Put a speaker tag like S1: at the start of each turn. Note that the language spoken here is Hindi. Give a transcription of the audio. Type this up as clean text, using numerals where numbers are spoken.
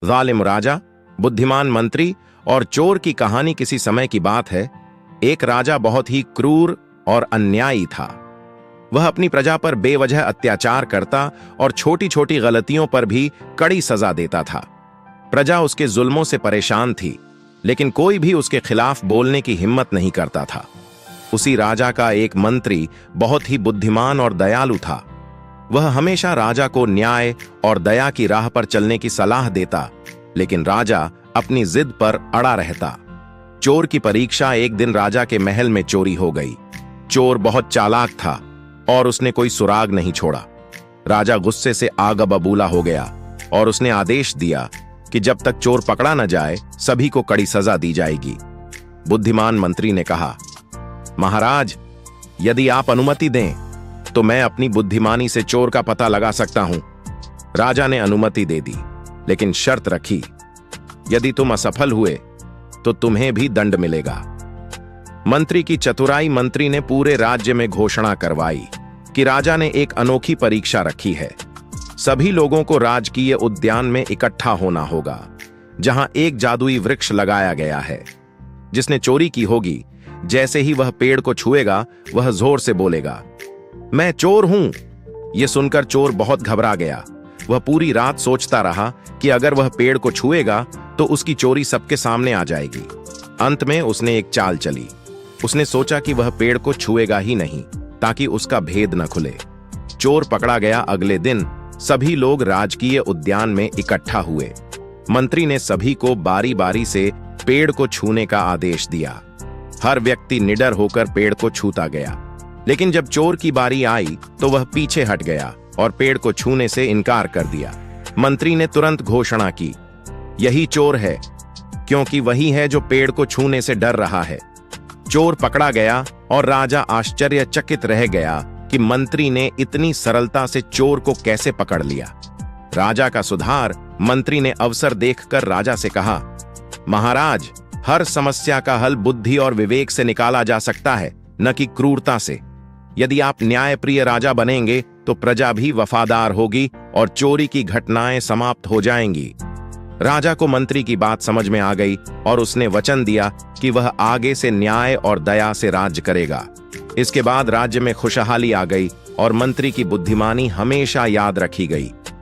S1: जालिम राजा, बुद्धिमान मंत्री और चोर की कहानी किसी समय की बात है। एक राजा बहुत ही क्रूर और अन्यायी था। वह अपनी प्रजा पर बेवजह अत्याचार करता और छोटी छोटी गलतियों पर भी कड़ी सजा देता था। प्रजा उसके जुल्मों से परेशान थी, लेकिन कोई भी उसके खिलाफ बोलने की हिम्मत नहीं करता था। उसी राजा का एक मंत्री बहुत ही बुद्धिमान और दयालु था। वह हमेशा राजा को न्याय और दया की राह पर चलने की सलाह देता, लेकिन राजा अपनी जिद पर अड़ा रहता। चोर की परीक्षा एक दिन राजा के महल में चोरी हो गई। चोर बहुत चालाक था और उसने कोई सुराग नहीं छोड़ा। राजा गुस्से से आग बबूला हो गया और उसने आदेश दिया कि जब तक चोर पकड़ा न जाए सभी को कड़ी सजा दी जाएगी। बुद्धिमान मंत्री ने कहा, महाराज, यदि आप अनुमति दें तो मैं अपनी बुद्धिमानी से चोर का पता लगा सकता हूं। राजा ने अनुमति दे दी, लेकिन शर्त रखी, यदि तुम असफल हुए तो तुम्हें भी दंड मिलेगा। मंत्री की चतुराई मंत्री ने पूरे राज्य में घोषणा करवाई कि राजा ने एक अनोखी परीक्षा रखी है। सभी लोगों को राजकीय उद्यान में इकट्ठा होना होगा, जहां एक जादुई वृक्ष लगाया गया है। जिसने चोरी की होगी, जैसे ही वह पेड़ को छुएगा वह जोर से बोलेगा, मैं चोर हूं। यह सुनकर चोर बहुत घबरा गया। वह पूरी रात सोचता रहा कि अगर वह पेड़ को छुएगा तो उसकी चोरी सबके सामने आ जाएगी। अंत में उसने एक चाल चली। उसने सोचा कि वह पेड़ को छुएगा ही नहीं, ताकि उसका भेद न खुले। चोर पकड़ा गया। अगले दिन सभी लोग राजकीय उद्यान में इकट्ठा हुए। मंत्री ने सभी को बारी बारी से पेड़ को छूने का आदेश दिया। हर व्यक्ति निडर होकर पेड़ को छूता गया, लेकिन जब चोर की बारी आई तो वह पीछे हट गया और पेड़ को छूने से इनकार कर दिया। मंत्री ने तुरंत घोषणा की, यही चोर है, क्योंकि वही है जो पेड़ को छूने से डर रहा है। चोर पकड़ा गया और राजा आश्चर्यचकित रह गया कि मंत्री ने इतनी सरलता से चोर को कैसे पकड़ लिया। राजा का सुधार मंत्री ने अवसर देखकर राजा से कहा, महाराज, हर समस्या का हल बुद्धि और विवेक से निकाला जा सकता है, न कि क्रूरता से। यदि आप न्यायप्रिय राजा बनेंगे तो प्रजा भी वफादार होगी और चोरी की घटनाएं समाप्त हो जाएंगी। राजा को मंत्री की बात समझ में आ गई और उसने वचन दिया कि वह आगे से न्याय और दया से राज्य करेगा। इसके बाद राज्य में खुशहाली आ गई और मंत्री की बुद्धिमानी हमेशा याद रखी गई।